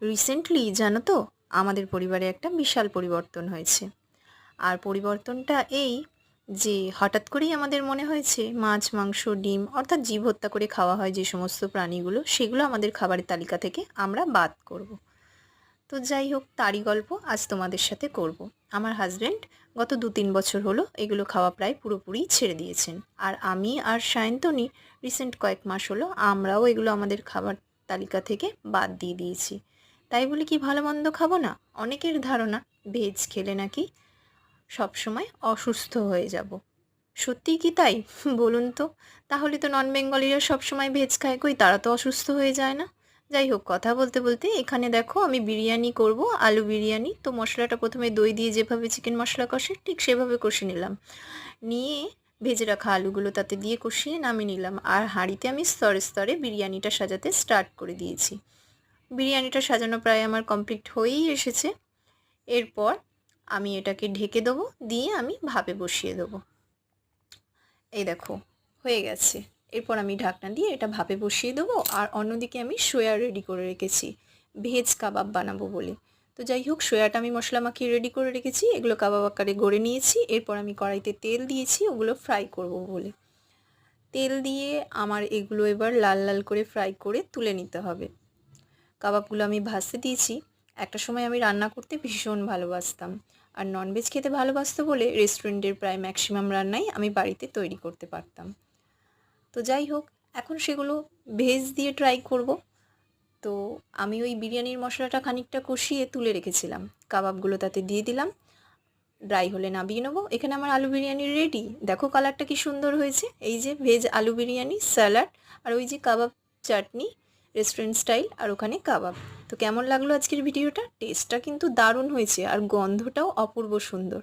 Recently জানো তো, আমাদের পরিবারে একটা বিশাল পরিবর্তন হয়েছে। আর পরিবর্তনটা এই যে হঠাৎ করেই আমাদের মনে হয়েছে মাছ, মাংস, ডিম অর্থাৎ জীব হত্যা করে খাওয়া হয় যে সমস্ত প্রাণীগুলো, সেগুলো আমাদের খাবারের তালিকা থেকে আমরা বাদ করব। তো যাই হোক, তারই গল্প আজ তোমাদের সাথে করব। আমার হাজব্যান্ড গত 2-3 বছর হলো এগুলো খাওয়া প্রায় পুরোপুরি ছেড়ে দিয়েছেন। আর আমি আর সায়ন্তনী রিসেন্ট কয়েক মাস হলো আমরাও এগুলো আমাদের খাবার তালিকা থেকে বাদ দিয়ে দিয়েছি। তাই বলে কি ভালো মন্দ খাবো না? অনেকের ধারণা ভেজ খেলে নাকি সবসময় অসুস্থ হয়ে যাব। সত্যিই কি তাই? বলুন তো। তাহলে তো নন বেঙ্গলিরা সবসময় ভেজ খায়, কই তারা তো অসুস্থ হয়ে যায় না। যাই হোক, কথা বলতে বলতে এখানে দেখো আমি বিরিয়ানি করব, আলু বিরিয়ানি। তো মশলাটা প্রথমে দই দিয়ে যেভাবে চিকেন মশলা কষে ঠিক সেভাবে কষে নিলাম। নিয়ে ভেজে রাখা আলুগুলো তাতে দিয়ে কষিয়ে নামিয়ে নিলাম। আর হাঁড়িতে আমি স্তরে স্তরে বিরিয়ানিটা সাজাতে স্টার্ট করে দিয়েছি। বিরিয়ানিটা সাজানো প্রায় আমার কমপ্লিট হয়েই এসেছে। এরপর আমি এটাকে ঢেকে দেবো, দিয়ে আমি ভাপে বসিয়ে দেবো। এই দেখো, হয়ে গেছে। এরপর আমি ঢাকনা দিয়ে এটা ভাপে বসিয়ে দেবো। আর অন্যদিকে আমি সোয়া রেডি করে রেখেছি ভেজ কাবাব বানাবো বলে। তো যাই হোক, সোয়াটা আমি মশলা মাখিয়ে রেডি করে রেখেছি, এগুলো কাবাব আকারে গড়ে নিয়েছি। এরপর আমি কড়াইতে তেল দিয়েছি ওগুলো ফ্রাই করব বলে। তেল দিয়ে আমার এগুলো এবার লাল লাল করে ফ্রাই করে তুলে নিতে হবে। কাবাবগুলো আমি ভাজতে দিয়েছি। একটা সময় আমি রান্না করতে ভীষণ ভালোবাসতাম, আর ননভেজ খেতে ভালোবাসতো বলে রেস্টুরেন্টের প্রায় ম্যাক্সিমাম রান্নাই আমি বাড়িতে তৈরি করতে পারতাম। তো যাই হোক, এখন সেগুলো ভেজ দিয়ে ট্রাই করব। তো আমি ওই বিরিয়ানির মশলাটা খানিকটা কষিয়ে তুলে রেখেছিলাম, কাবাবগুলো তাতে দিয়ে দিলাম। ড্রাই হলে নামিয়ে নেবো। এখানে আমার আলু বিরিয়ানি রেডি। দেখো কালারটা কি সুন্দর হয়েছে। এই যে ভেজ আলু বিরিয়ানি, স্যালাড, আর ওই যে কাবাব চাটনি রেস্টুরেন্ট স্টাইল, আর ওখানে কাবাব। তো কেমন লাগলো আজকের ভিডিওটা? টেস্টটা কিন্তু দারুণ হয়েছে আর গন্ধটাও অপূর্ব সুন্দর।